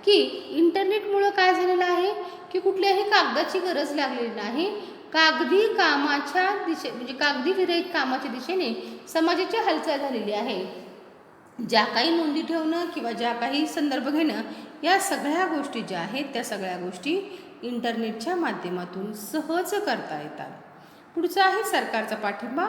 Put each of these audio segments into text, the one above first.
की इंटरनेटमुळं काय झालेलं आहे की कुठल्याही कागदाची गरज लागलेली नाही. कागदी कामाच्या म्हणजे कागदी विरहित कामाच्या दिशेने समाजाची हालचाल झालेली आहे. ज्या काही नोंदी ठेवणं किंवा ज्या काही संदर्भ घेणं या सगळ्या गोष्टी ज्या आहेत त्या सगळ्या गोष्टी इंटरनेटच्या माध्यमातून सहज करता येतात. पुढचा आहे सरकारचा पाठिंबा.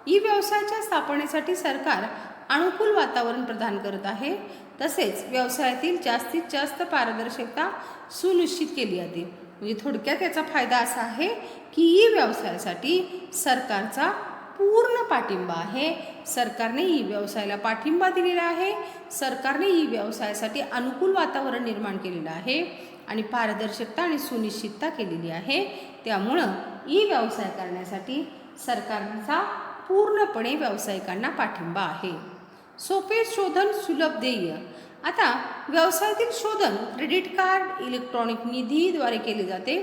ई व्यवसायाच्या स्थापनेसाठी सरकार अनुकूल वातावरण प्रदान करत आहे. तसेच व्यवसायातील जास्तीत जास्त पारदर्शकता सुनिश्चित केली जाते. म्हणजे थोडक्यात याचा फायदा असा आहे की ई व्यवसायासाठी सरकारचा पूर्ण पाठिंबा आहे. सरकारने ई व्यवसायाला पाठिंबा दिलेला आहे. सरकारने ई व्यवसायासाठी अनुकूल वातावरण निर्माण केलेलं आहे आणि पारदर्शकता आणि सुनिश्चितता केलेली आहे. त्यामुळं ई व्यवसाय करण्यासाठी सरकारचा पूर्णपणे व्यावसायिकांना पाठिंबा आहे. सोपे शोधन, सुलभ देय. आता व्यवसायातील शोधन क्रेडिट कार्ड, इलेक्ट्रॉनिक निधीद्वारे केले जाते.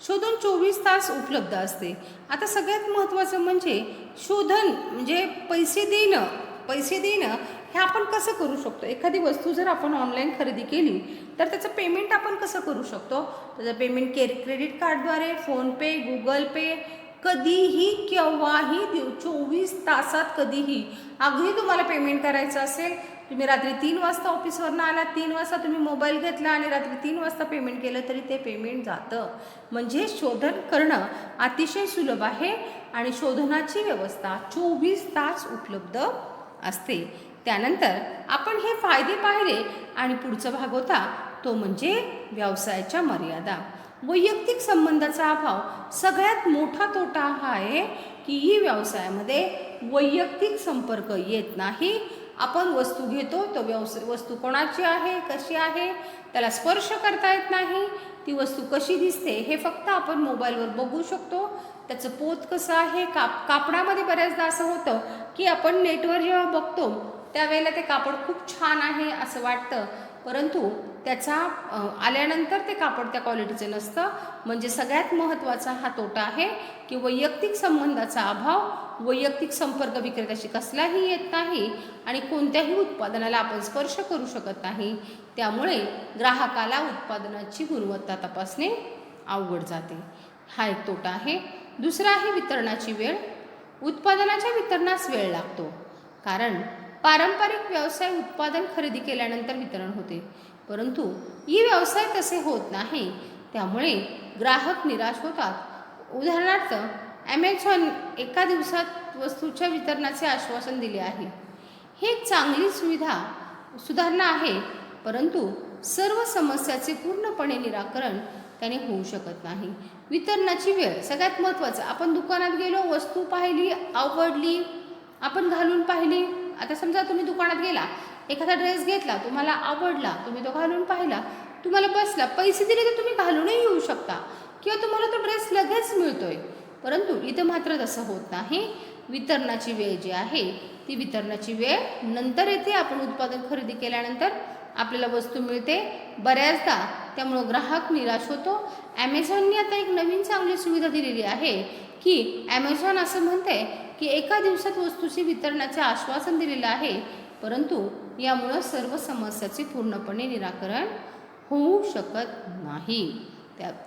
शोधन 24 तास उपलब्ध असते. आता सगळ्यात महत्त्वाचं म्हणजे शोधन म्हणजे पैसे देणं हे आपण कसं करू शकतो. एखादी वस्तू जर आपण ऑनलाईन खरेदी केली तर त्याचं पेमेंट आपण कसं करू शकतो. त्याचं पेमेंट क्रेडिट कार्डद्वारे, फोनपे, गुगल पे, कधीही केव्हाही 24 तासात कधीही. अगदी तुम्हाला पेमेंट करायचं असेल, तुम्ही रात्री 3 वाजता ऑफिसवरनं आला, 3 वाजता तुम्ही मोबाईल घेतला आणि रात्री 3 वाजता पेमेंट केलं तरी ते पेमेंट जातं. म्हणजे शोधन करणं अतिशय सुलभ आहे आणि शोधनाची व्यवस्था 24 तास उपलब्ध असते. त्यानंतर आपण हे फायदे पाहिले आणि पुढचा भाग होता तो म्हणजे व्यवसायाच्या मर्यादा. वैयक्तिक संबंधाचा अभाव सगळ्यात मोठा तोटा हा आहे की ही व्यवसायामध्ये वैयक्तिक संपर्क येत नाही. आपण वस्तू घेतो तो वस्तू कोणाची आहे, कशी आहे, त्याला स्पर्श करता येत नाही. ती वस्तू कशी दिसते हे फक्त आपण मोबाईलवर बघू शकतो. त्याचं पोत कसं आहे, कापडामध्ये बऱ्याचदा असं होतं की आपण नेटवर जेव्हा बघतो त्यावेळेला ते कापड खूप छान आहे असं वाटतं, परंतु त्याचा आल्यानंतर ते कापड त्या क्वालिटीचं नसतं. म्हणजे सगळ्यात महत्त्वाचा हा तोटा आहे की वैयक्तिक संबंधाचा अभाव. वैयक्तिक संपर्क विक्रेत्याशी कसलाही येत नाही आणि कोणत्याही उत्पादनाला आपण स्पर्श करू शकत नाही. त्यामुळे ग्राहकाला उत्पादनाची गुणवत्ता तपासणे अवघड जाते. हा एक तोटा आहे. दुसरा आहे वितरणाची वेळ. उत्पादनाच्या वितरणास वेळ लागतो, कारण पारंपरिक व्यवसाय उत्पादन खरेदी केल्यानंतर वितरण होते, परंतु ई व्यवसाय तसे होत नाही. त्यामुळे ग्राहक निराश होतात. उदाहरणार्थ ॲमेझॉन एका दिवसात वस्तूच्या वितरणाचे आश्वासन दिले आहे. हे एक चांगली सुधारणा आहे, परंतु सर्व समस्याचे पूर्णपणे निराकरण त्याने होऊ शकत नाही. वितरणाची वेळ सगळ्यात महत्त्वाचं. आपण दुकानात गेलो, वस्तू पाहिली, आवडली, आपण घालून पाहिली. आता समजा तुम्ही दुकानात गेला, एखादा ड्रेस घेतला, तुम्हाला आवडला, तुम्ही तो घालून पाहिला, तुम्हाला बसला, पैसे दिले तर तुम्ही घालूनही येऊ शकता किंवा तुम्हाला तो ड्रेस लगेच मिळतोय. परंतु इथं मात्र तसं होत नाही. वितरणाची वेळ जी आहे ती वितरणाची वेळ नंतर येते. आपण उत्पादन खरेदी केल्यानंतर आपल्याला वस्तू मिळते बऱ्याचदा, त्यामुळं ग्राहक निराश होतो. ॲमेझॉनने आता एक नवीन चांगली सुविधा दिलेली आहे की ॲमेझॉन असं म्हणते की एका दिवसात वस्तूचे वितरणाचे आश्वासन दिलेलं आहे, परंतु यामुळं सर्व समस्याचे पूर्णपणे निराकरण होऊ शकत नाही.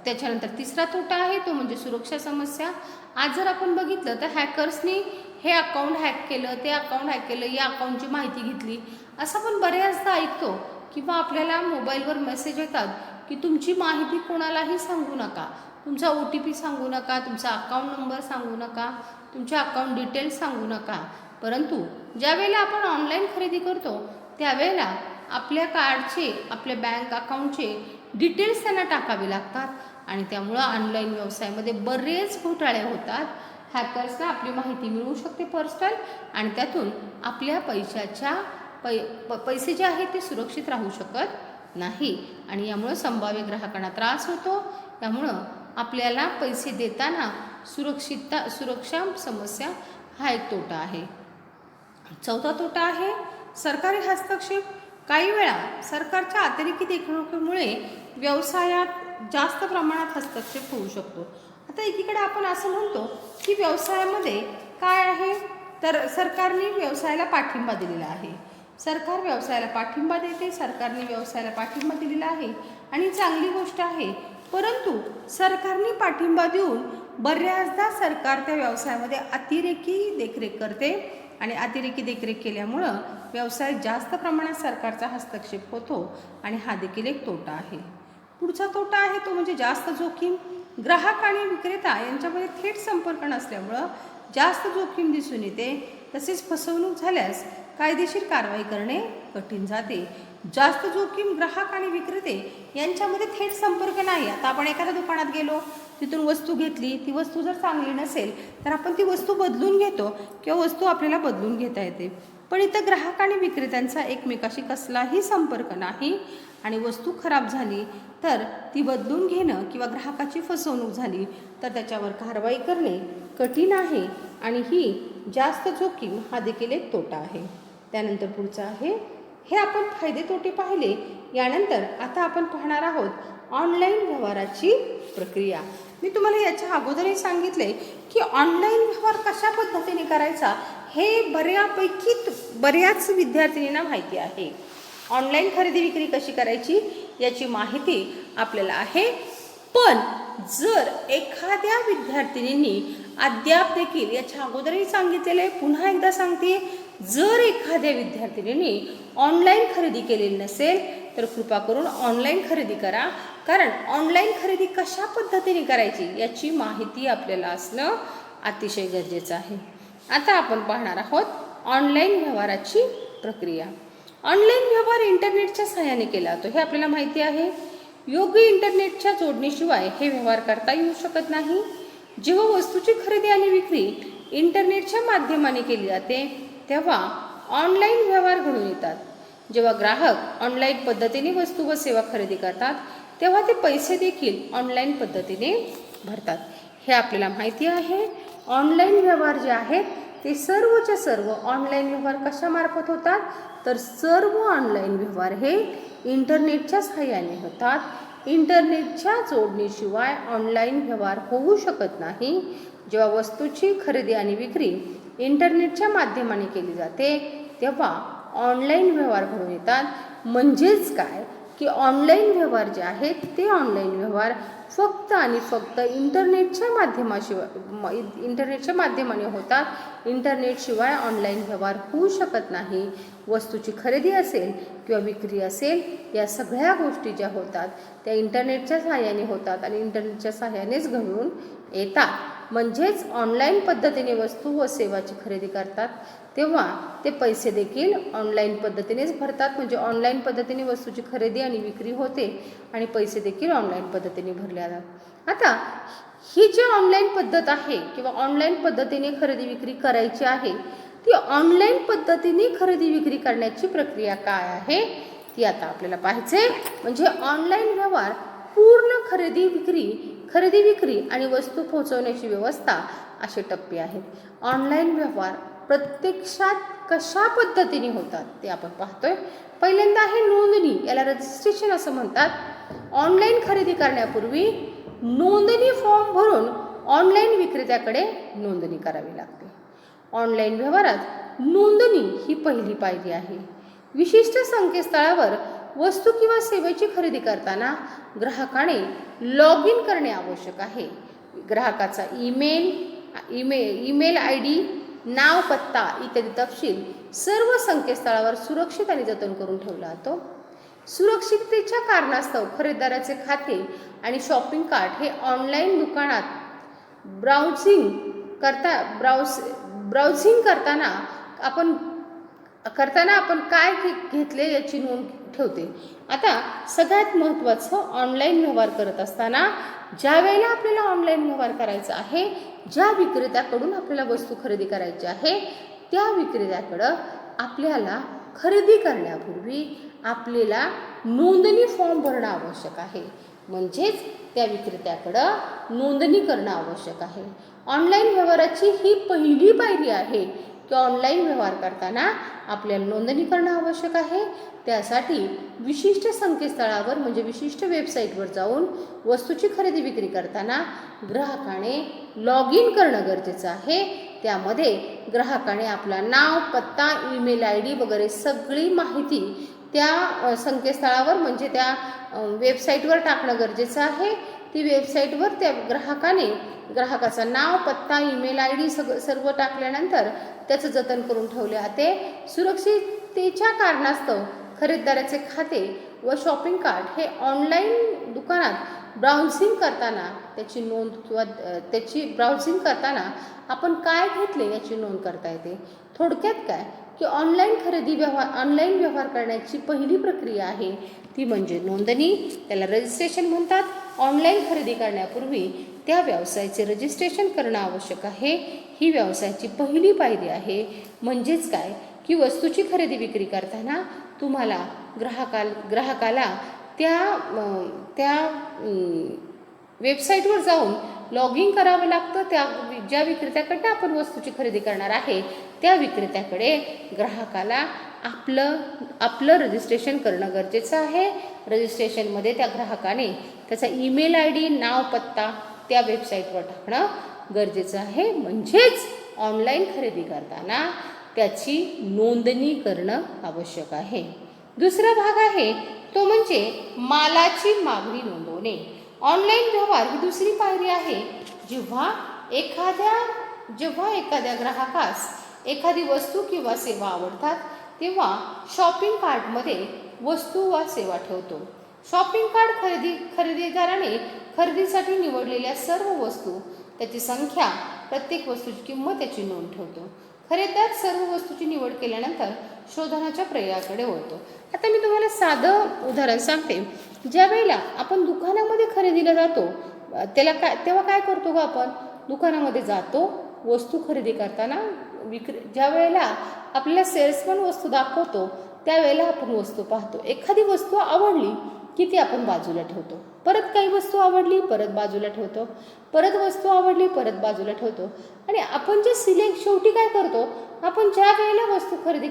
त्याच्यानंतर तिसरा तोटा आहे तो म्हणजे सुरक्षा समस्या. आज जर आपण बघितलं तर हॅकर्सनी हे अकाउंट हॅक केलं, ते अकाउंट हॅक केलं, या अकाउंटची माहिती घेतली असं आपण बऱ्याचदा ऐकतो. किंवा आपल्याला मोबाईलवर मेसेज येतात की तुमची माहिती कोणालाही सांगू नका, तुमचा OTP सांगू नका, तुमचा अकाउंट नंबर सांगू नका, तुमच्या अकाउंट डिटेल्स सांगू नका. परंतु ज्यावेळेला आपण ऑनलाईन खरेदी करतो त्यावेळेला आपल्या कार्डचे, आपल्या बँक अकाउंटचे डिटेल्स त्यांना टाकावे लागतात आणि त्यामुळं ऑनलाईन व्यवसायामध्ये बरेच घोटाळे होतात. हॅकर्सला आपली माहिती मिळू शकते पर्सनल, आणि त्यातून आपल्या पैसे जे आहेत ते सुरक्षित राहू शकत नाही आणि यामुळं संभाव्य ग्राहकांना त्रास होतो. त्यामुळं आपल्याला पैसे देताना सुरक्षा समस्या हा एक तोटा आहे. चौथा तोटा आहे सरकारी हस्तक्षेप. काही वेळा सरकारच्या अतिरेकी देखरेखीमुळे व्यवसायात जास्त प्रमाणात हस्तक्षेप होऊ शकतो. आता एकीकडे आपण असं म्हणतो की व्यवसायामध्ये काय आहे तर सरकारने व्यवसायाला पाठिंबा दिलेला आहे. सरकार व्यवसायाला पाठिंबा देते, सरकारने व्यवसायाला पाठिंबा दिलेला आहे आणि चांगली गोष्ट आहे. परंतु सरकारने पाठिंबा देऊन बऱ्याचदा सरकार त्या व्यवसायामध्ये अतिरेकी देखरेख करते आणि अतिरेकी देखरेख केल्यामुळं व्यवसायात जास्त प्रमाणात सरकारचा हस्तक्षेप होतो आणि हा देखील एक तोटा आहे. पुढचा तोटा आहे तो म्हणजे जास्त जोखीम. ग्राहक आणि विक्रेता यांच्यामध्ये थेट संपर्क नसल्यामुळं जास्त जोखीम दिसून येते. तसेच फसवणूक झाल्यास कायदेशीर कारवाई करणे कठीण जाते. जास्त जोखीम ग्राहक आणि विक्रेते यांच्यामध्ये थेट संपर्क नाही. आता आपण एखाद्या दुकानात गेलो, तिथून वस्तू घेतली, ती वस्तू जर चांगली नसेल तर आपण ती वस्तू बदलून घेतो किंवा वस्तू आपल्याला बदलून घेता येते. पण इथं ग्राहक आणि विक्रेत्यांचा एकमेकाशी कसलाही संपर्क नाही आणि वस्तू खराब झाली तर ती बदलून घेणं किंवा ग्राहकाची फसवणूक झाली तर त्याच्यावर कारवाई करणे कठीण आहे आणि ही जास्त जोखीम हा देखील एक तोटा आहे. त्यानंतर पुढचं आहे, हे आपण फायदे तोटे पाहिले. यानंतर आता आपण पाहणार आहोत ऑनलाईन व्यवहाराची प्रक्रिया. मी तुम्हाला याच्या अगोदरही सांगितले की ऑनलाईन व्यवहार कशा पद्धतीने करायचा हे बऱ्याच विद्यार्थिनींना माहिती आहे. ऑनलाईन खरेदी विक्री कशी करायची याची माहिती आपल्याला आहे. पण जर एखाद्या विद्यार्थिनींनी अद्याप देखील याच्या अगोदरही सांगितलेलं आहे, पुन्हा एकदा सांगते, जर एखाद्या विद्यार्थिनींनी ऑनलाईन खरेदी केलेली नसेल तर कृपा करून ऑनलाईन खरेदी करा. कारण ऑनलाईन खरेदी कशा पद्धतीने करायची याची माहिती आपल्याला असणं अतिशय गरजेचं आहे. आता आपण पाहणार आहोत ऑनलाईन व्यवहाराची प्रक्रिया. ऑनलाईन व्यवहार इंटरनेटच्या सहाय्याने केला जातो हे आपल्याला माहिती आहे. योग्य इंटरनेटच्या जोडणीशिवाय हे व्यवहार करता येऊ शकत नाही. जेव्हा वस्तूची खरेदी आणि विक्री इंटरनेटच्या माध्यमाने केली जाते तेव्हा ऑनलाईन व्यवहार घडून येतात. जेव्हा ग्राहक ऑनलाईन पद्धतीने वस्तू व सेवा खरेदी करतात तेव्हा ते पैसे देखील ऑनलाईन पद्धतीने भरतात हे आपल्याला माहिती आहे. ऑनलाईन व्यवहार जे आहेत ते सर्वच्या सर्व ऑनलाईन व्यवहार कशामार्फत होतात तर सर्व ऑनलाईन व्यवहार हे इंटरनेटच्या सहाय्याने होतात. इंटरनेटच्या जोडणीशिवाय ऑनलाईन व्यवहार होऊ शकत नाही. जेव्हा वस्तूची खरेदी आणि विक्री इंटरनेटच्या माध्यमाने केली जाते तेव्हा ऑनलाईन व्यवहार घडून येतात. म्हणजेच काय की ऑनलाईन व्यवहार जे आहेत ते ऑनलाईन व्यवहार फक्त आणि फक्त इंटरनेटच्या माध्यमाने होतात. इंटरनेटशिवाय ऑनलाईन व्यवहार होऊ शकत नाही. वस्तूची खरेदी असेल किंवा विक्री असेल या सगळ्या गोष्टी ज्या होतात त्या इंटरनेटच्या सहाय्याने होतात आणि इंटरनेटच्या सहाय्यानेच घडून येतात. म्हणजेच ऑनलाईन पद्धतीने वस्तू व सेवाची खरेदी करतात तेव्हा ते पैसे देखील ऑनलाईन पद्धतीनेच भरतात. म्हणजे ऑनलाईन पद्धतीने वस्तूची खरेदी आणि विक्री होते आणि पैसे देखील ऑनलाईन पद्धतीने भरले जातात. आता ही जी ऑनलाईन पद्धत आहे किंवा ऑनलाईन पद्धतीने खरेदी विक्री करायची आहे ती ऑनलाईन पद्धतीने खरेदी विक्री करण्याची प्रक्रिया काय आहे ती आता आपल्याला पाहायचे. म्हणजे ऑनलाईन व्यवहार पूर्ण खरेदी विक्री आणि वस्तू पोहोचवण्याची व्यवस्था असे टप्पे आहेत. ऑनलाईन व्यवहार प्रत्यक्षात कशा पद्धतीने होतात ते आपण पाहतोय. पहिल्यांदा आहे नोंदणी, याला रजिस्ट्रेशन असं म्हणतात. ऑनलाईन खरेदी करण्यापूर्वी नोंदणी फॉर्म भरून ऑनलाईन विक्रेत्याकडे नोंदणी करावी लागते. ऑनलाईन व्यवहारात नोंदणी ही पहिली पायरी आहे. विशिष्ट संकेतस्थळावर वस्तू किंवा सेवेची खरेदी करताना ग्राहकाने लॉग इन करणे आवश्यक आहे. ग्राहकाचा ईमेल ID, नाव, पत्ता इत्यादी तपशील सर्व संकेतस्थळावर सुरक्षित आणि जतन करून ठेवला जातो. सुरक्षिततेच्या कारणास्तव खरेदीदाराचे खाते आणि शॉपिंग कार्ट हे ऑनलाईन दुकानात ब्राउझिंग करताना आपण काय घेतले याची नोंद ठेवते. आता सगळ्यात महत्त्वाचं ऑनलाईन व्यवहार करत असताना ज्या वेळेला आपल्याला ऑनलाईन व्यवहार करायचा आहे, ज्या विक्रेत्याकडून आपल्याला वस्तू खरेदी करायची आहे त्या विक्रेत्याकडं आपल्याला खरेदी करण्यापूर्वी आपल्याला नोंदणी फॉर्म भरणं आवश्यक आहे. म्हणजेच त्या विक्रेत्याकडं नोंदणी करणं आवश्यक आहे. ऑनलाईन व्यवहाराची ही पहिली पायरी आहे की ऑनलाईन व्यवहार करताना आपल्याला नोंदणी करणं आवश्यक आहे. त्यासाठी विशिष्ट संकेतस्थळावर म्हणजे विशिष्ट वेबसाईटवर जाऊन वस्तूची खरेदी विक्री करताना ग्राहकाने लॉग इन करणं गरजेचं आहे. त्यामध्ये ग्राहकाने आपला नाव, पत्ता, ईमेल ID वगैरे सगळी माहिती त्या संकेतस्थळावर म्हणजे त्या वेबसाईटवर टाकणं गरजेचं आहे. ती वेबसाईटवर त्या ग्राहकाचं नाव, पत्ता, ईमेल ID सर्व टाकल्यानंतर त्याचं जतन करून ठेवले जाते. सुरक्षिततेच्या कारणास्तव खरेदीदाराचे खाते व शॉपिंग कार्ट हे ऑनलाईन दुकानात ब्राउझिंग करताना त्याची नोंद किंवा त्याची ब्राउझिंग करताना आपण काय घेतले याची नोंद करता येते. थोडक्यात काय की ऑनलाईन व्यवहार करण्याची पहिली प्रक्रिया आहे ती म्हणजे नोंदणी, त्याला रजिस्ट्रेशन म्हणतात. ऑनलाईन खरेदी करण्यापूर्वी त्या व्यवसायाचे रजिस्ट्रेशन करणं आवश्यक आहे. ही व्यवसायाची पहिली पायरी आहे. म्हणजेच काय की वस्तूची खरेदी विक्री करताना तुम्हाला ग्राहकाला त्या वेबसाईटवर जाऊन लॉग इन करावं लागतं. ज्या विक्रेत्याकडनं आपण वस्तूची खरेदी करणार आहे त्या विक्रेत्याकडे ग्राहकाला आपलं रजिस्ट्रेशन करणं गरजेचं आहे. रजिस्ट्रेशनमध्ये त्या ग्राहकाने त्याचा ईमेल ID, नाव, पत्ता त्या वेबसाईटवर टाकणं गरजेचं आहे. म्हणजेच ऑनलाईन खरेदी करताना त्याची नोंदणी करणं आवश्यक आहे. दुसरा भाग आहे तो म्हणजे मालाची मागणी नोंदवणे. ऑनलाईन व्यवहार ही दुसरी पायरी आहे. जेव्हा एखाद्या ग्राहकास एखादी वस्तू किंवा सेवा आवडतात तेव्हा शॉपिंग कार्टमध्ये वस्तू वा सेवा ठेवतो. शॉपिंग कार्ट खरेदीदाराने खरेदीसाठी निवडलेल्या सर्व वस्तू, त्याची संख्या, प्रत्येक वस्तूची किंमत याची नोंद ठेवतो. खरेदीदार सर्व वस्तूची निवड केल्यानंतर शोधनाच्या पर्यायाकडे वळतो. आता मी तुम्हाला साधं उदाहरण सांगते. ज्या वेळेला आपण दुकानामध्ये खरेदीला जातो तेव्हा काय करतो ग आपण? दुकानामध्ये जातो, वस्तू खरेदी करताना ज्या वेळेला आपल्याला सेल्समन वस्तू दाखवतो त्यावेळेला आपण वस्तू पाहतो. एखादी वस्तू आवडली की ती आपण बाजूला ठेवतो. परत काही वस्तू आवडली, परत बाजूला ठेवतो. परत वस्तू आवडली, परत बाजूला ठेवतो. आणि आपण जे शेवटी काय करतो, आपण ज्या वेळेला वस्तू खरेदी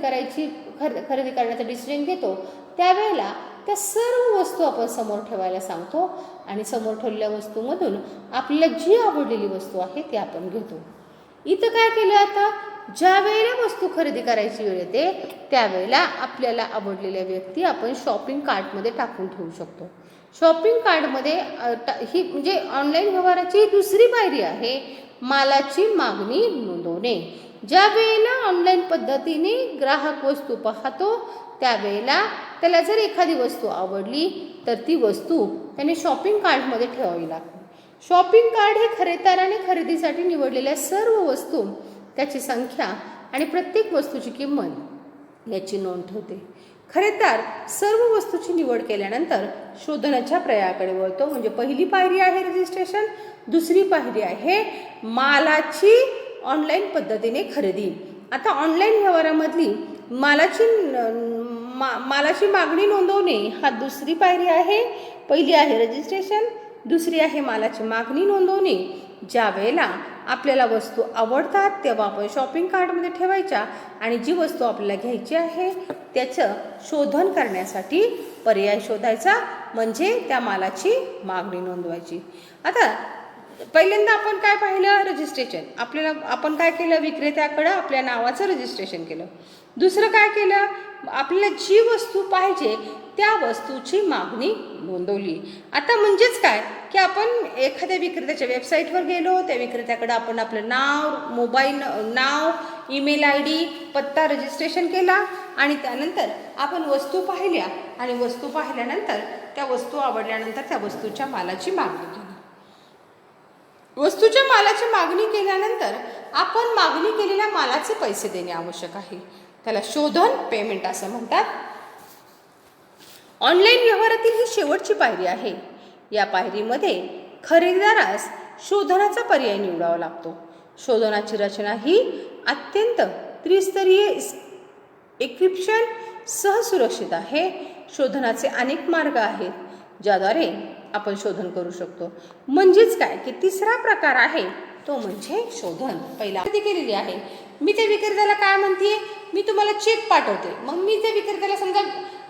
करण्याचा डिसिजन घेतो त्यावेळेला त्या सर्व वस्तू आपण समोर ठेवायला सांगतो आणि समोर ठेवलेल्या वस्तूमधून आपल्याला जी आवडलेली वस्तू आहे ती आपण घेतो. इथं काय केलं, आता ज्या वेळेला वस्तू खरेदी करायची वेळ येते त्यावेळेला आपल्याला आवडलेल्या व्यक्ती आपण शॉपिंग कार्टमध्ये टाकून ठेवू शकतो. शॉपिंग कार्टमध्ये ही म्हणजे ऑनलाईन व्यवहाराची दुसरी पायरी आहे मालाची मागणी नोंदवणे. ज्या वेळेला ऑनलाईन पद्धतीने ग्राहक वस्तू पाहतो त्यावेळेला त्याला जर एखादी वस्तू आवडली तर ती वस्तू त्याने शॉपिंग कार्टमध्ये ठेवावी लागते. शॉपिंग कार्ट हे खरेदीदाराने खरेदीसाठी निवडलेल्या सर्व वस्तू, त्याची संख्या आणि प्रत्येक वस्तूची किंमत याची नोंद ठेवते. खरेदीदार सर्व वस्तूची निवड केल्यानंतर शोधनाच्या पर्यायाकडे वळतो. म्हणजे पहिली पायरी आहे रजिस्ट्रेशन, दुसरी पायरी आहे मालाची ऑनलाईन पद्धतीने खरेदी. आता ऑनलाईन व्यवहारामधली मालाची मागणी नोंदवणे हा दुसरी पायरी आहे. पहिली आहे रजिस्ट्रेशन, दुसरी आहे मालाची मागणी नोंदवणे. ज्या वेळेला आपल्याला वस्तू आवडतात तेव्हा आपण शॉपिंग कार्टमध्ये ठेवायच्या आणि जी वस्तू आपल्याला घ्यायची आहे त्याचं शोधन करण्यासाठी पर्याय शोधायचा, म्हणजे त्या मालाची मागणी नोंदवायची. आता पहिल्यांदा आपण काय पाहिलं, रजिस्ट्रेशन. आपण काय केलं, विक्रेत्याकडं आपल्या नावाचं रजिस्ट्रेशन केलं. दुसरं काय केलं, आपल्याला जी वस्तू पाहिजे त्या वस्तूची मागणी नोंदवली. आता म्हणजेच काय की आपण एखाद्या विक्रेत्याच्या वेबसाईटवर गेलो, त्या विक्रेत्याकडे आपण आपलं नाव, ईमेल ID, पत्ता रजिस्ट्रेशन केला आणि त्यानंतर आपण वस्तू पाहिल्या आणि वस्तू पाहिल्यानंतर त्या वस्तू आवडल्यानंतर त्या वस्तूच्या मालाची मागणी केली. वस्तूच्या मालाची मागणी केल्यानंतर आपण मागणी केलेल्या मालाचे पैसे देणे आवश्यक आहे. त्याला शोधन पेमेंट असं म्हणतात. ऑनलाईन व्यवहारातील ही शेवटची पायरी आहे. या पायरीमध्ये खरेदीदारास शोधनाचा पर्याय निवडावा लागतो. शोधनाची रचना ही अत्यंत त्रिस्तरीय एन्क्रिप्शन सह सुरक्षित आहे. शोधनाचे अनेक मार्ग आहेत ज्याद्वारे आपण शोधन करू शकतो. म्हणजेच काय की तिसरा प्रकार आहे तो म्हणजे शोधन. पहिला खरेदी केलेली आहे, मी त्या विक्रेत्याला काय म्हणते, मी तुम्हाला चेक पाठवते. मग मी त्या विक्रेत्याला समजा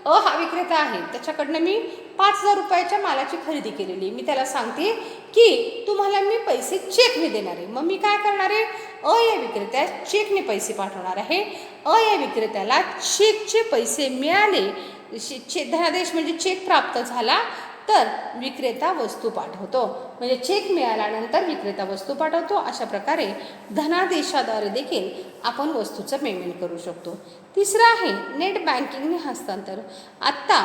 हा विक्रेता आहे, त्याच्याकडनं मी 5,000 रुपयाच्या मालाची खरेदी केलेली. मी त्याला सांगते की तुम्हाला मी पैसे चेकने देणार आहे. मग मी काय करणार आहे, अ या विक्रेत्यास चेकने पैसे पाठवणार आहे. अ या विक्रेत्याला चेकचे पैसे मिळाले, धनादेश म्हणजे चेक प्राप्त झाला तर विक्रेता वस्तू पाठवतो. म्हणजे चेक मिळाल्यानंतर विक्रेता वस्तू पाठवतो. अशा प्रकारे धनादेशाद्वारे देखील आपण वस्तूचं पेमेंट करू शकतो. तिसरं आहे नेट बँकिंगने हस्तांतर. आत्ता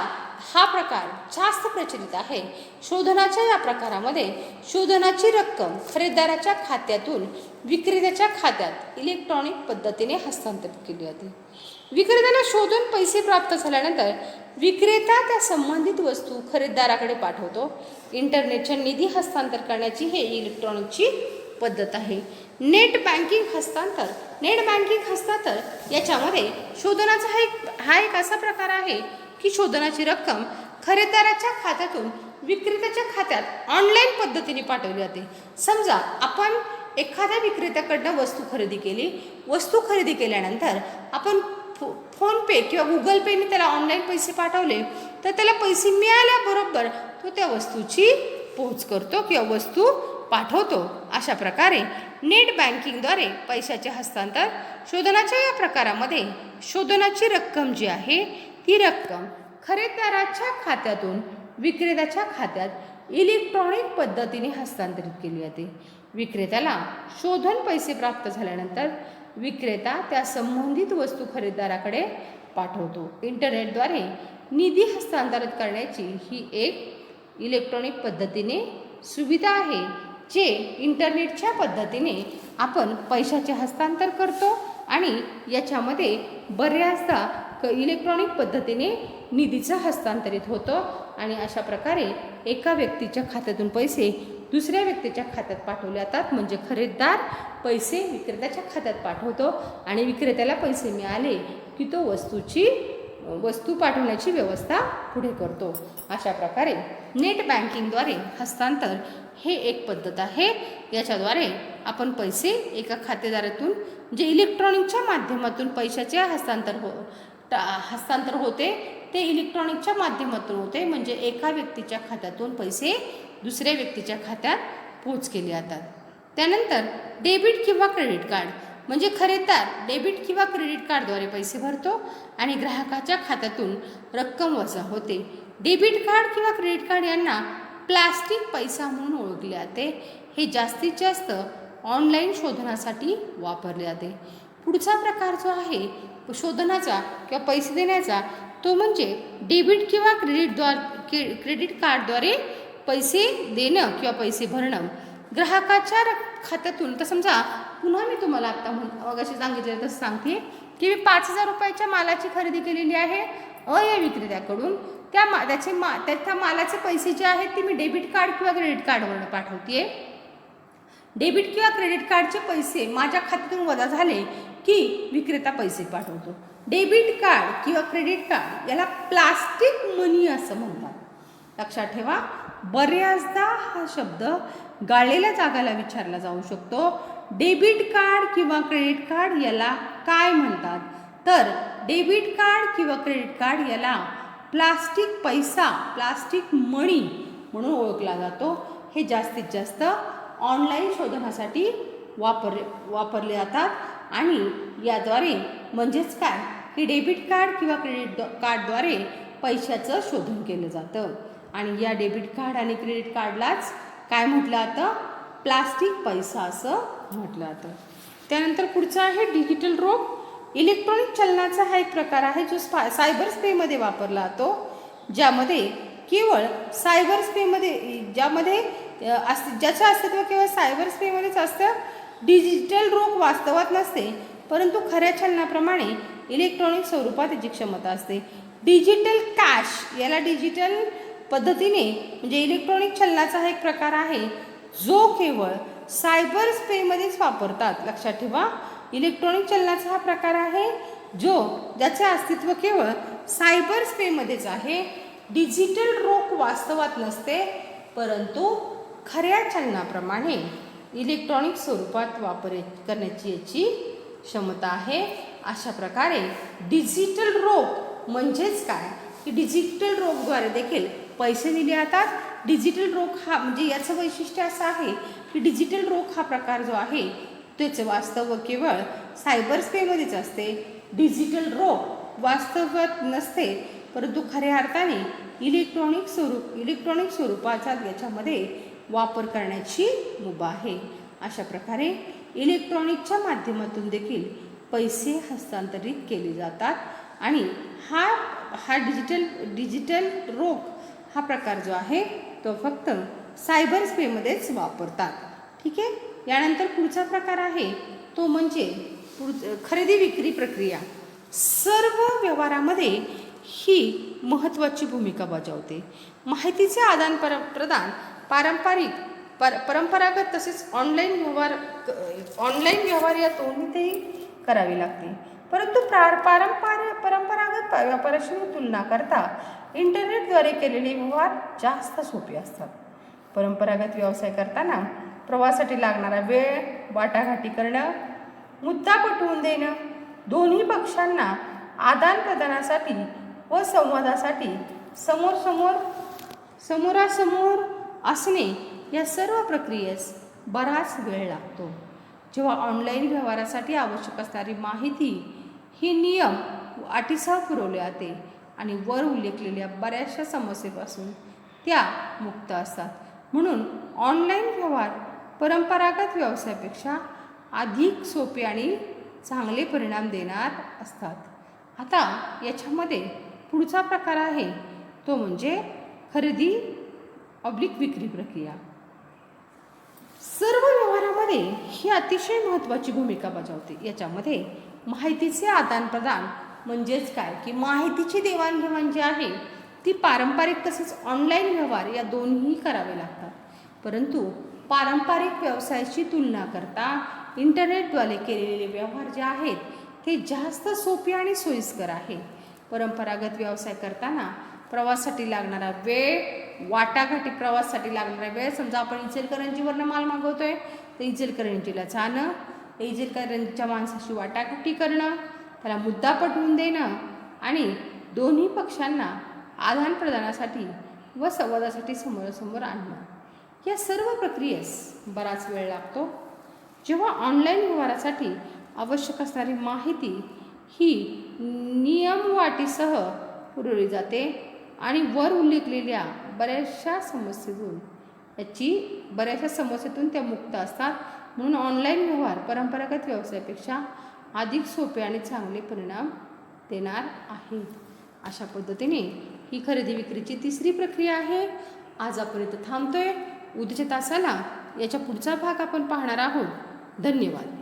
हा प्रकार जास्त प्रचलित आहे. शोधनाच्या या प्रकारामध्ये शोधनाची रक्कम खरेदीदाराच्या खात्यातून विक्रेत्याच्या खात्यात इलेक्ट्रॉनिक पद्धतीने हस्तांतरित केली जाते. विक्रेत्याला शोधून पैसे प्राप्त झाल्यानंतर विक्रेता त्या संबंधित वस्तू खरेदीदाराकडे पाठवतो. इंटरनेटच्या निधी हस्तांतर करण्याची हे इलेक्ट्रॉनिकची पद्धत आहे. नेट बँकिंग हस्तांतर. नेट बँकिंग हस्तांतर याच्यामध्ये शोधनाचा हा एक असा प्रकार आहे की शोधनाची रक्कम खरेदीदाराच्या खात्यातून विक्रेत्याच्या खात्यात ऑनलाईन पद्धतीने पाठवली जाते. समजा आपण एखाद्या विक्रेत्याकडनं वस्तू खरेदी केली. वस्तू खरेदी केल्यानंतर आपण फोनपे किंवा गुगल पेने त्याला ऑनलाईन पैसे पाठवले तर त्याला पैसे मिळाल्याबरोबर तो त्या वस्तूची पोहोच करतो किंवा वस्तू पाठवतो. अशा प्रकारे नेट बँकिंगद्वारे पैशाचे हस्तांतर. शोधनाच्या या प्रकारामध्ये शोधनाची रक्कम जी आहे ती रक्कम खरेदीदाराच्या खात्यातून विक्रेत्याच्या खात्यात इलेक्ट्रॉनिक पद्धतीने हस्तांतरित केली जाते. विक्रेत्याला शोधून पैसे प्राप्त झाल्यानंतर विक्रेता त्या संबंधित वस्तू खरेदीदाराकडे पाठवतो. इंटरनेटद्वारे निधी हस्तांतरित करण्याची ही एक इलेक्ट्रॉनिक पद्धतीने सुविधा आहे, जे इंटरनेटच्या पद्धतीने आपण पैशाचे हस्तांतर करतो आणि याच्यामध्ये बऱ्याचदा इलेक्ट्रॉनिक पद्धतीने निधीचं हस्तांतरित होतं आणि अशा प्रकारे एका व्यक्तीच्या खात्यातून पैसे दुसऱ्या व्यक्तीच्या खात्यात पाठवले जातात. म्हणजे खरेदीदार पैसे विक्रेत्याच्या खात्यात पाठवतो आणि विक्रेत्याला पैसे मिळाले की तो वस्तू पाठवण्याची व्यवस्था पुढे करतो. अशा प्रकारे नेट बँकिंगद्वारे हस्तांतर हे एक पद्धत आहे. याच्याद्वारे आपण पैसे एका खातेदारातून जे इलेक्ट्रॉनिकच्या माध्यमातून पैशाचे हस्तांतर होते ते इलेक्ट्रॉनिकच्या माध्यमातून होते. म्हणजे एका व्यक्तीच्या खात्यातून पैसे दुसऱ्या व्यक्तीच्या खात्यात पोच केले जातात. त्यानंतर डेबिट किंवा क्रेडिट कार्ड. म्हणजे खरेदीदार डेबिट किंवा क्रेडिट कार्डद्वारे पैसे भरतो आणि ग्राहकाच्या खात्यातून रक्कम वजा होते. डेबिट कार्ड किंवा क्रेडिट कार्ड यांना प्लास्टिक पैसा म्हणून ओळखले जाते. हे जास्तीत जास्त ऑनलाईन शोधनासाठी वापरले जाते. पुढचा प्रकार जो आहे शोधनाचा किंवा पैसे देण्याचा तो म्हणजे डेबिट किंवा क्रेडिट कार्डद्वारे पैसे देणं किंवा पैसे भरणं. ग्राहकाच्या खात्यातून तर समजा पुन्हा मी तुम्हाला आत्ता अशी सांगितलं तसं सांगते की मी 5,000 रुपयाच्या मालाची खरेदी केलेली आहे अ या विक्रेत्याकडून. त्या मालाचे पैसे जे आहेत ते मी डेबिट कार्ड किंवा क्रेडिट कार्डवरून पाठवते. डेबिट किंवा क्रेडिट कार्डचे पैसे माझ्या खात्यातून वजा झाले की विक्रेता पैसे पाठवतो. डेबिट कार्ड किंवा क्रेडिट कार्ड याला प्लास्टिक मनी असं म्हणतात. लक्षात ठेवा, बऱ्याचदा हा शब्द गाळलेल्या जागाला विचारला जाऊ शकतो. डेबिट कार्ड किंवा क्रेडिट कार्ड याला काय म्हणतात तर डेबिट कार्ड किंवा क्रेडिट कार्ड याला प्लास्टिक पैसा, प्लास्टिक मनी म्हणून ओळखला जातो. हे जास्तीत जास्त ऑनलाईन शोधनासाठी वापरले जातात आणि याद्वारे म्हणजेच काय की डेबिट कार्ड किंवा क्रेडिट कार्डद्वारे पैशाचं शोधन केलं जातं आणि या डेबिट कार्ड आणि क्रेडिट कार्डलाच काय म्हटलं जातं प्लास्टिक पैसा असं म्हटलं जातं. त्यानंतर पुढचा आहे डिजिटल रोख. इलेक्ट्रॉनिक चलनाचा हा एक प्रकार आहे जो सायबर स्पेसमध्ये वापरला जातो, ज्यामध्ये केवळ सायबर स्पेसमध्ये ज्याचं अस्तित्व केवळ सायबर स्पेसमध्येच असतं. डिजिटल रोख वास्तवात नसते परंतु खऱ्या चलनाप्रमाणे इलेक्ट्रॉनिक स्वरूपात याची क्षमता असते. डिजिटल कॅश याला डिजिटल पद्धतीने म्हणजे इलेक्ट्रॉनिक चलनाचा हा एक प्रकार आहे जो केवळ सायबर स्पेसमध्येच वापरतात. लक्षात ठेवा, इलेक्ट्रॉनिक चलनाचा हा प्रकार आहे ज्याचे अस्तित्व केवळ सायबर स्पेसमध्येच आहे. डिजिटल रोख वास्तवात नसते परंतु खऱ्या चलनाप्रमाणे इलेक्ट्रॉनिक स्वरूपात वापर करण्याची याची क्षमता आहे. अशा प्रकारे डिजिटल रोख म्हणजेच काय की डिजिटल रोखद्वारे देखील पैसे दिले जातात. डिजिटल रोख हा म्हणजे याचं वैशिष्ट्य असं आहे की डिजिटल रोख हा प्रकार जो आहे त्याचे वास्तव केवळ सायबर स्पेसमध्येच असते. डिजिटल रोख वास्तवात नसते, परंतु खऱ्या अर्थाने इलेक्ट्रॉनिक स्वरूपाचा याच्यामध्ये वापर करण्याची मुभा आहे. अशा प्रकारे इलेक्ट्रॉनिकच्या माध्यमातून देखील पैसे हस्तांतरित केले जातात आणि हा डिजिटल रोख हा प्रकार जो आहे तो फक्त सायबर स्पेसमध्येच वापरतात. ठीक आहे. यानंतर पुढचा प्रकार आहे तो म्हणजे खरेदी विक्री प्रक्रिया. सर्व व्यवहारामध्ये ही महत्त्वाची भूमिका बजावते. माहितीचे आदान प्रदान परंपरागत तसेच ऑनलाईन व्यवहार या दोन्हीतही करावे लागते. परंतु परंपरागत व्यापाराशी तुलना करता इंटरनेटद्वारे केलेले व्यवहार जास्त सोपे असतात. परंपरागत व्यवसाय करताना प्रवासासाठी लागणारा वेळ, वाटाघाटी करणं, मुद्दा पटवून देणं, दोन्ही पक्षांना आदान प्रदानासाठी व संवादासाठी समोरासमोर असणे या सर्व प्रक्रियेस बराच वेळ लागतो. जेव्हा ऑनलाईन व्यवहारासाठी आवश्यक असणारी माहिती ही नियम व अटीसह पुरवली जाते आणि वर उल्लेखलेल्या बऱ्याचशा समस्येपासून त्या मुक्त असतात. म्हणून ऑनलाईन व्यवहार परंपरागत व्यवसायापेक्षा अधिक सोपे आणि चांगले परिणाम देणार असतात. आता याच्यामध्ये पुढचा प्रकार आहे तो म्हणजे खरेदी विक्री प्रक्रिया. सर्व व्यवहारामध्ये ही अतिशय महत्त्वाची भूमिका बजावते. याच्यामध्ये माहितीचे आदान प्रदान म्हणजेच काय की माहितीची देवाणघेवाण जी आहे ती पारंपरिक तसेच ऑनलाईन व्यवहार या दोन्ही करावे लागतात. परंतु पारंपरिक व्यवसायाची तुलना करता इंटरनेटद्वारे केलेले व्यवहार जे आहेत ते जास्त सोपे आणि सोयीस्कर आहे. परंपरागत व्यवसाय करताना प्रवासासाठी लागणारा वेळ, वाटाघाटी प्रवासासाठी लागणारा वेळ, समजा आपण इचलकरंजीवरनं माल मागवतोय तर इचलकरंजीला जाणं, इचलकरंजीच्या माणसाशी वाटाघाटी करणं, त्याला मुद्दा पटवून देणं आणि दोन्ही पक्षांना आदान प्रदानासाठी व संवादासाठी समोरासमोर आणणं या सर्व प्रक्रियेस बराच वेळ लागतो. जेव्हा ऑनलाईन व्यवहारासाठी आवश्यक असणारी माहिती ही नियम व अटीसह पुरवली जाते आणि वर उल्लेखलेल्या बऱ्याचशा समस्येतून त्या मुक्त असतात. म्हणून ऑनलाईन व्यवहार परंपरागत व्यवसायापेक्षा अधिक सोपे आणि चांगले परिणाम देणार आहेत. अशा पद्धतीने ही खरेदी विक्रीची तिसरी प्रक्रिया आहे. आज आपण इथं थांबतोय. उद्याच्या तासाला याच्या पुढचा भाग आपण पाहणार आहोत. धन्यवाद.